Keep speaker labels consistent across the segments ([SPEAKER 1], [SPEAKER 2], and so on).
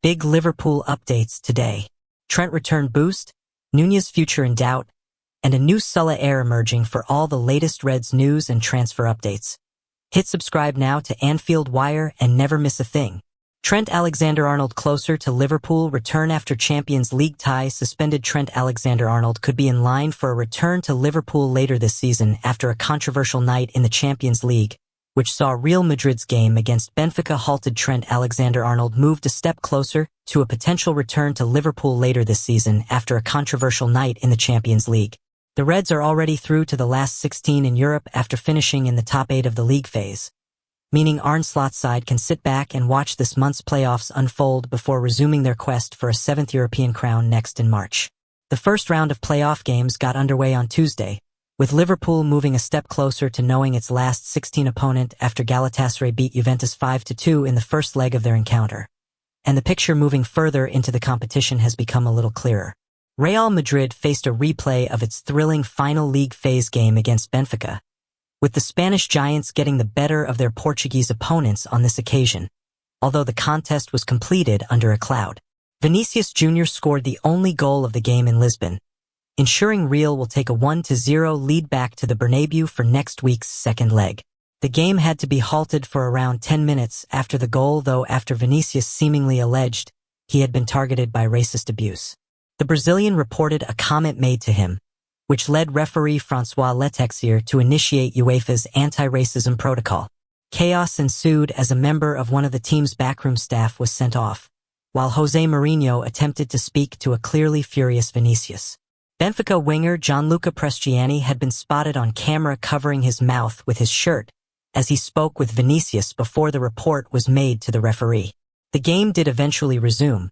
[SPEAKER 1] Big Liverpool updates today. Trent return boost, Nunez future in doubt, and a new Salah Heir emerging for all the latest Reds news and transfer updates. Hit subscribe now to Anfield Wire and never miss a thing. Trent Alexander-Arnold closer to Liverpool return after Champions League tie. Suspended Trent Alexander-Arnold could be in line for a return to Liverpool later this season after a controversial night in the Champions League, which saw Real Madrid's game against Benfica halted. Trent Alexander-Arnold moved a step closer to a potential return to Liverpool later this season after a controversial night in the Champions League. The Reds are already through to the last 16 in Europe after finishing in the top 8 of the league phase, meaning Arne Slot's side can sit back and watch this month's playoffs unfold before resuming their quest for a 7th European crown next in March. The first round of playoff games got underway on Tuesday, with Liverpool moving a step closer to knowing its last 16 opponent after Galatasaray beat Juventus 5-2 in the first leg of their encounter. And the picture moving further into the competition has become a little clearer. Real Madrid faced a replay of its thrilling final league phase game against Benfica, with the Spanish giants getting the better of their Portuguese opponents on this occasion, although the contest was completed under a cloud. Vinícius Júnior scored the only goal of the game in Lisbon, ensuring Real will take a 1-0 lead back to the Bernabeu for next week's second leg. The game had to be halted for around 10 minutes after the goal, though, after Vinícius seemingly alleged he had been targeted by racist abuse. The Brazilian reported a comment made to him, which led referee François Letexier to initiate UEFA's anti-racism protocol. Chaos ensued as a member of one of the team's backroom staff was sent off, while José Mourinho attempted to speak to a clearly furious Vinícius. Benfica winger Gianluca Prestigiani had been spotted on camera covering his mouth with his shirt as he spoke with Vinícius before the report was made to the referee. The game did eventually resume,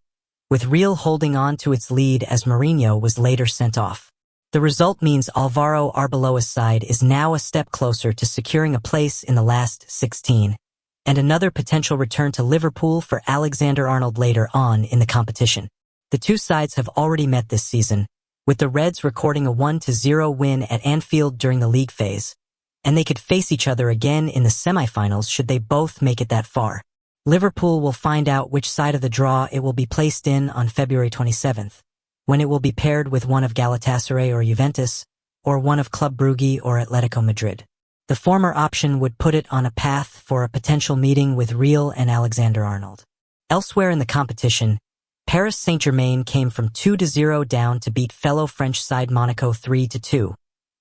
[SPEAKER 1] with Real holding on to its lead as Mourinho was later sent off. The result means Álvaro Arbeloa's side is now a step closer to securing a place in the last 16, and another potential return to Liverpool for Alexander-Arnold later on in the competition. The two sides have already met this season, with the Reds recording a 1-0 win at Anfield during the league phase, and they could face each other again in the semi-finals should they both make it that far. Liverpool will find out which side of the draw it will be placed in on February 27th, when it will be paired with one of Galatasaray or Juventus, or one of Club Brugge or Atletico Madrid. The former option would put it on a path for a potential meeting with Real and Alexander-Arnold. Elsewhere in the competition, Paris Saint-Germain came from 2-0 down to beat fellow French side Monaco 3-2,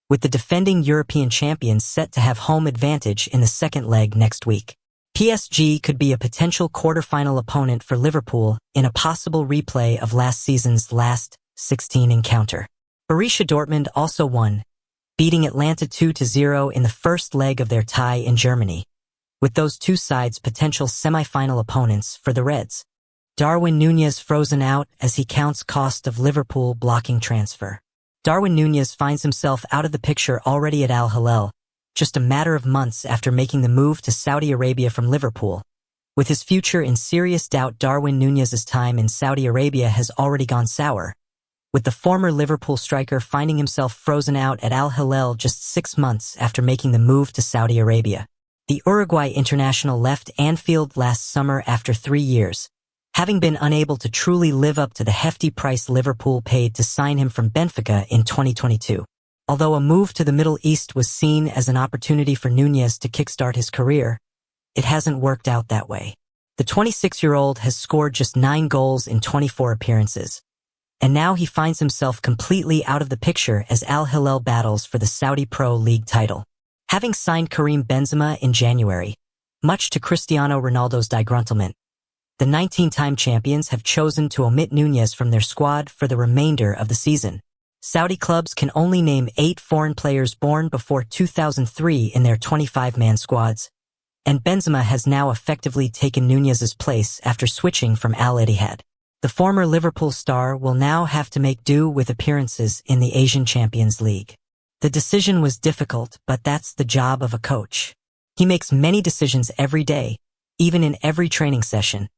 [SPEAKER 1] with the defending European champions set to have home advantage in the second leg next week. PSG could be a potential quarter-final opponent for Liverpool in a possible replay of last season's last 16 encounter. Borussia Dortmund also won, beating Atlanta 2-0 in the first leg of their tie in Germany, with those two sides potential semi-final opponents for the Reds. Darwin Núñez frozen out as he counts cost of Liverpool blocking transfer. Darwin Núñez finds himself out of the picture already at Al Hilal, just a matter of months after making the move to Saudi Arabia from Liverpool. With his future in serious doubt, Darwin Núñez's time in Saudi Arabia has already gone sour, with the former Liverpool striker finding himself frozen out at Al Hilal just 6 months after making the move to Saudi Arabia. The Uruguay international left Anfield last summer after 3 years, having been unable to truly live up to the hefty price Liverpool paid to sign him from Benfica in 2022. Although a move to the Middle East was seen as an opportunity for Núñez to kickstart his career, it hasn't worked out that way. The 26-year-old has scored just 9 goals in 24 appearances, and now he finds himself completely out of the picture as Al Hilal battles for the Saudi Pro League title. Having signed Karim Benzema in January, much to Cristiano Ronaldo's disgruntlement, the 19-time champions have chosen to omit Núñez from their squad for the remainder of the season. Saudi clubs can only name 8 foreign players born before 2003 in their 25-man squads, and Benzema has now effectively taken Núñez's place after switching from Al Ittihad. The former Liverpool star will now have to make do with appearances in the Asian Champions League. The decision was difficult, but that's the job of a coach. He makes many decisions every day, even in every training session,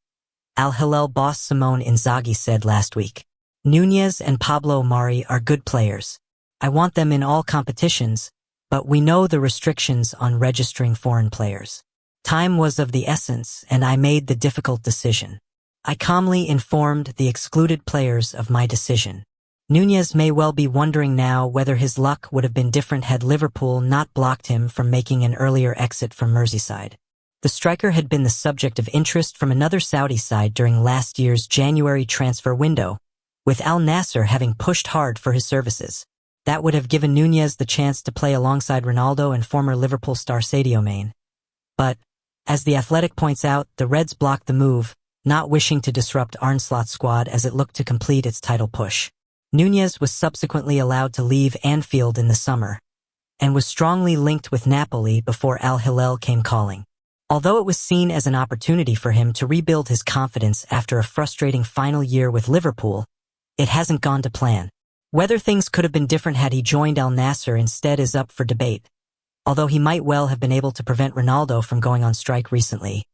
[SPEAKER 1] Al Hilal boss Simone Inzaghi said last week. Núñez and Pablo Mari are good players. I want them in all competitions, but we know the restrictions on registering foreign players. Time was of the essence, and I made the difficult decision. I calmly informed the excluded players of my decision. Nunez may well be wondering now whether his luck would have been different had Liverpool not blocked him from making an earlier exit from Merseyside. The striker had been the subject of interest from another Saudi side during last year's January transfer window, with Al Nassr having pushed hard for his services. That would have given Nunez the chance to play alongside Ronaldo and former Liverpool star Sadio Mane. But, as The Athletic points out, the Reds blocked the move, not wishing to disrupt Arne Slot's squad as it looked to complete its title push. Nunez was subsequently allowed to leave Anfield in the summer, and was strongly linked with Napoli before Al Hilal came calling. Although it was seen as an opportunity for him to rebuild his confidence after a frustrating final year with Liverpool, it hasn't gone to plan. Whether things could have been different had he joined Al Nassr instead is up for debate, although he might well have been able to prevent Ronaldo from going on strike recently,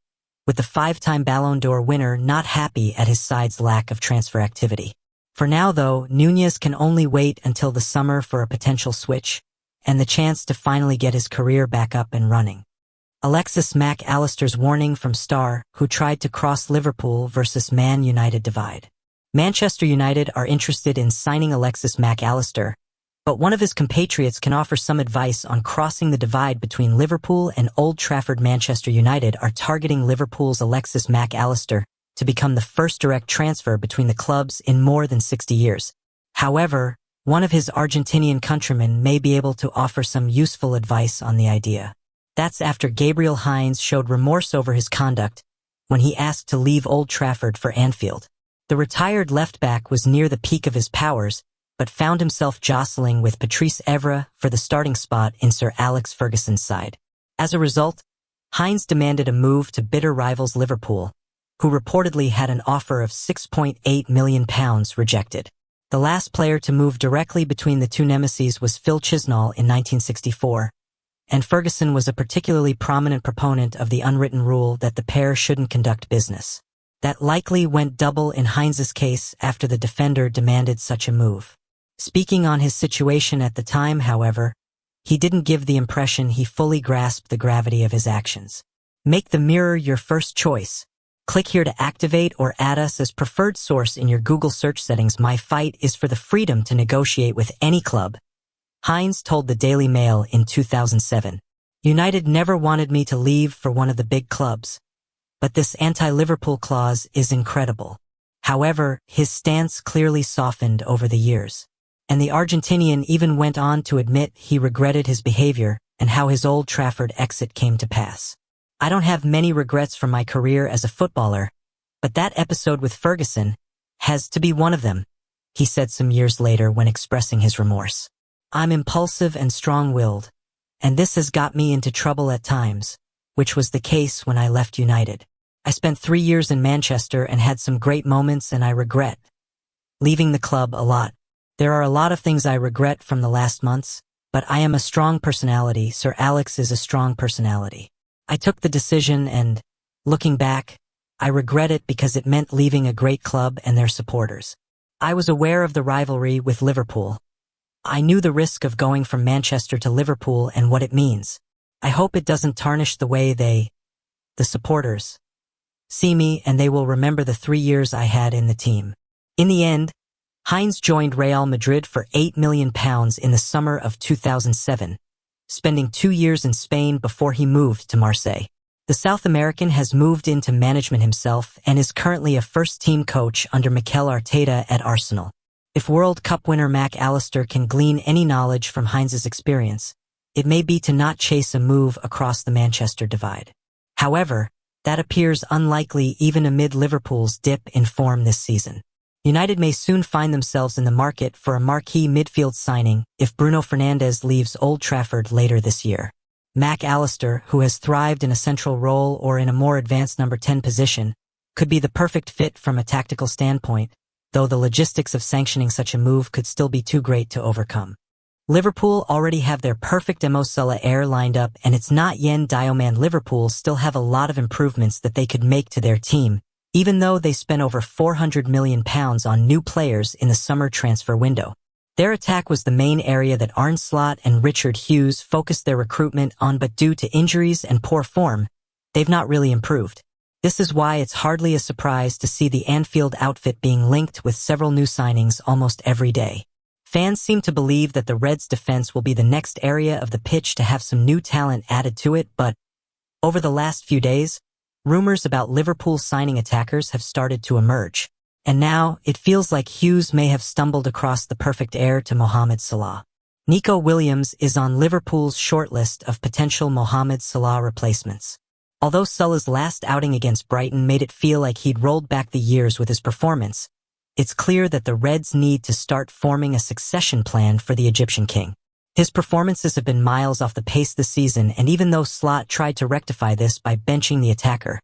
[SPEAKER 1] with the 5-time Ballon d'Or winner not happy at his side's lack of transfer activity. For now, though, Nunez can only wait until the summer for a potential switch and the chance to finally get his career back up and running. Alexis Mac Allister's warning from Star, who tried to cross Liverpool versus Man United divide. Manchester United are interested in signing Alexis Mac Allister, but one of his compatriots can offer some advice on crossing the divide between Liverpool and Old Trafford. Manchester United are targeting Liverpool's Alexis Mac Allister to become the first direct transfer between the clubs in more than 60 years. However, one of his Argentinian countrymen may be able to offer some useful advice on the idea. That's after Gabriel Heinze showed remorse over his conduct when he asked to leave Old Trafford for Anfield. The retired left-back was near the peak of his powers, but found himself jostling with Patrice Evra for the starting spot in Sir Alex Ferguson's side. As a result, Heinze demanded a move to bitter rivals Liverpool, who reportedly had an offer of £6.8 million rejected. The last player to move directly between the two nemeses was Phil Chisnall in 1964, and Ferguson was a particularly prominent proponent of the unwritten rule that the pair shouldn't conduct business. That likely went double in Heinze's case after the defender demanded such a move. Speaking on his situation at the time, however, he didn't give the impression he fully grasped the gravity of his actions. Make the mirror your first choice. Click here to activate or add us as preferred source in your Google search settings. My fight is for the freedom to negotiate with any club, Heinze told the Daily Mail in 2007. United never wanted me to leave for one of the big clubs, but this anti-Liverpool clause is incredible. However, his stance clearly softened over the years, and the Argentinian even went on to admit he regretted his behavior and how his Old Trafford exit came to pass. I don't have many regrets from my career as a footballer, but that episode with Ferguson has to be one of them, he said some years later when expressing his remorse. I'm impulsive and strong-willed, and this has got me into trouble at times, which was the case when I left United. I spent 3 years in Manchester and had some great moments, and I regret leaving the club a lot. There are a lot of things I regret from the last months, but I am a strong personality. Sir Alex is a strong personality. I took the decision and, looking back, I regret it because it meant leaving a great club and their supporters. I was aware of the rivalry with Liverpool. I knew the risk of going from Manchester to Liverpool and what it means. I hope it doesn't tarnish the way the supporters, see me, and they will remember the 3 years I had in the team. In the end, Heinze joined Real Madrid for £8 million in the summer of 2007, spending 2 years in Spain before he moved to Marseille. The South American has moved into management himself and is currently a first-team coach under Mikel Arteta at Arsenal. If World Cup winner Mac Allister can glean any knowledge from Heinze's experience, it may be to not chase a move across the Manchester divide. However, that appears unlikely even amid Liverpool's dip in form this season. United may soon find themselves in the market for a marquee midfield signing if Bruno Fernandes leaves Old Trafford later this year. Mac Allister, who has thrived in a central role or in a more advanced number 10 position, could be the perfect fit from a tactical standpoint, though the logistics of sanctioning such a move could still be too great to overcome. Liverpool already have their perfect Salah Heir lined up, and it's NOT Yan Diomande. Liverpool still have a lot of improvements that they could make to their team, even though they spent over £400 million on new players in the summer transfer window. Their attack was the main area that Arne Slot and Richard Hughes focused their recruitment on, but due to injuries and poor form, they've not really improved. This is why it's hardly a surprise to see the Anfield outfit being linked with several new signings almost every day. Fans seem to believe that the Reds' defense will be the next area of the pitch to have some new talent added to it, but over the last few days, rumors about Liverpool signing attackers have started to emerge. And now, it feels like Hughes may have stumbled across the perfect heir to Mohamed Salah. Nico Williams is on Liverpool's shortlist of potential Mohamed Salah replacements. Although Salah's last outing against Brighton made it feel like he'd rolled back the years with his performance, it's clear that the Reds need to start forming a succession plan for the Egyptian king. His performances have been miles off the pace this season, and even though Slot tried to rectify this by benching the attacker,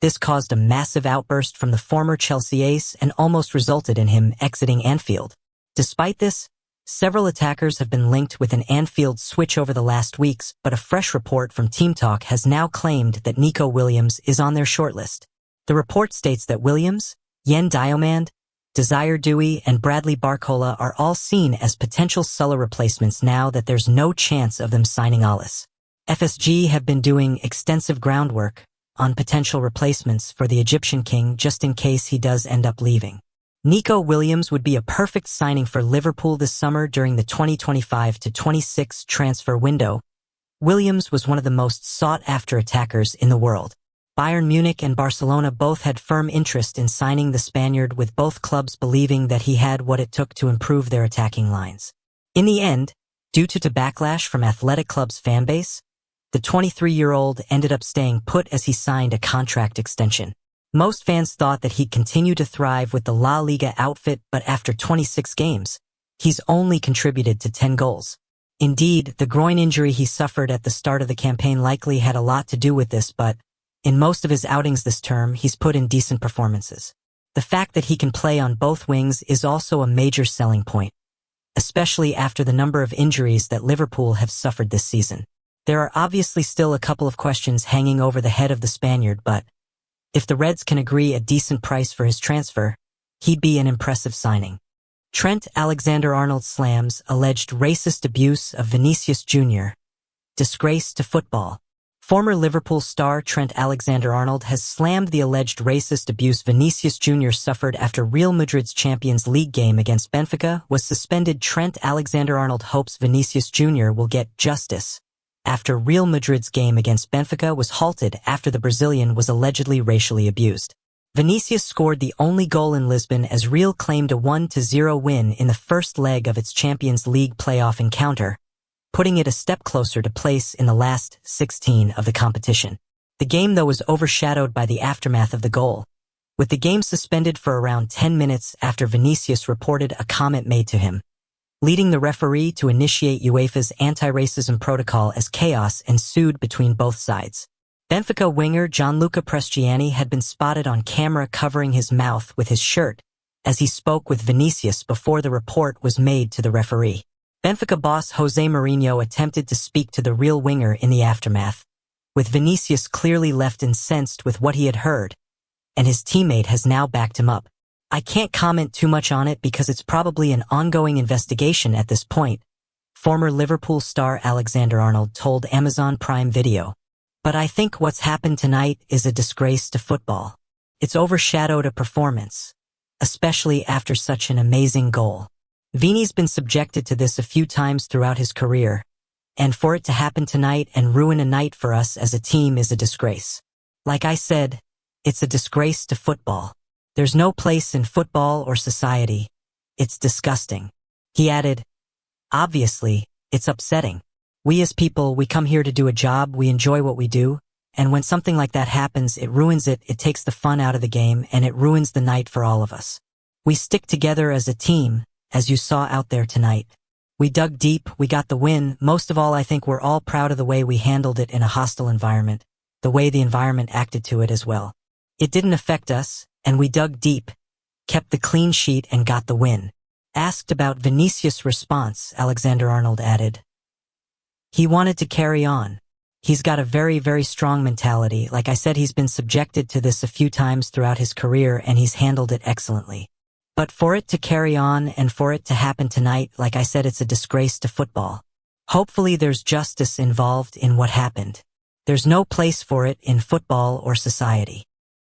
[SPEAKER 1] this caused a massive outburst from the former Chelsea ace and almost resulted in him exiting Anfield. Despite this, several attackers have been linked with an Anfield switch over the last weeks, but a fresh report from Team Talk has now claimed that Nico Williams is on their shortlist. The report states that Williams, Yan Diomande, Desire Dewey, and Bradley Barcola are all seen as potential Salah replacements now that there's no chance of them signing Alice. FSG have been doing extensive groundwork on potential replacements for the Egyptian king just in case he does end up leaving. Nico Williams would be a perfect signing for Liverpool this summer during the 2025-26 transfer window. Williams was one of the most sought-after attackers in the world. Bayern Munich and Barcelona both had firm interest in signing the Spaniard, with both clubs believing that he had what it took to improve their attacking lines. In the end, due to backlash from Athletic Club's fanbase, the 23-year-old ended up staying put as he signed a contract extension. Most fans thought that he'd continue to thrive with the La Liga outfit, but after 26 games, he's only contributed to 10 goals. Indeed, the groin injury he suffered at the start of the campaign likely had a lot to do with this, but in most of his outings this term, he's put in decent performances. The fact that he can play on both wings is also a major selling point, especially after the number of injuries that Liverpool have suffered this season. There are obviously still a couple of questions hanging over the head of the Spaniard, but if the Reds can agree a decent price for his transfer, he'd be an impressive signing. Trent Alexander-Arnold slams alleged racist abuse of Vinícius Júnior. Disgrace to football. Former Liverpool star Trent Alexander-Arnold has slammed the alleged racist abuse Vinícius Júnior suffered after Real Madrid's Champions League game against Benfica was suspended. Trent Alexander-Arnold hopes Vinícius Júnior will get justice after Real Madrid's game against Benfica was halted after the Brazilian was allegedly racially abused. Vinícius scored the only goal in Lisbon as Real claimed a 1-0 win in the first leg of its Champions League playoff encounter, putting it a step closer to place in the last 16 of the competition. The game, though, was overshadowed by the aftermath of the goal, with the game suspended for around 10 minutes after Vinícius reported a comment made to him, leading the referee to initiate UEFA's anti-racism protocol as chaos ensued between both sides. Benfica winger Gianluca Prestigiani had been spotted on camera covering his mouth with his shirt as he spoke with Vinícius before the report was made to the referee. Benfica boss Jose Mourinho attempted to speak to the Real winger in the aftermath, with Vinícius clearly left incensed with what he had heard, and his teammate has now backed him up. I can't comment too much on it because it's probably an ongoing investigation at this point, former Liverpool star Alexander-Arnold told Amazon Prime Video. But I think what's happened tonight is a disgrace to football. It's overshadowed a performance, especially after such an amazing goal. Vini's been subjected to this a few times throughout his career, and for it to happen tonight and ruin a night for us as a team is a disgrace. Like I said, it's a disgrace to football. There's no place in football or society. It's disgusting. He added, obviously, it's upsetting. We as people, we come here to do a job, we enjoy what we do, and when something like that happens, it ruins it, it takes the fun out of the game, and it ruins the night for all of us. We stick together as a team, as you saw out there tonight. We dug deep, we got the win. Most of all, I think we're all proud of the way we handled it in a hostile environment, the way the environment acted to it as well. It didn't affect us, and we dug deep, kept the clean sheet and got the win. Asked about Vinícius' response, Alexander-Arnold added, he wanted to carry on. He's got a very, very strong mentality. Like I said, he's been subjected to this a few times throughout his career and he's handled it excellently. But for it to carry on and for it to happen tonight, like I said, it's a disgrace to football. Hopefully there's justice involved in what happened. There's no place for it in football or society.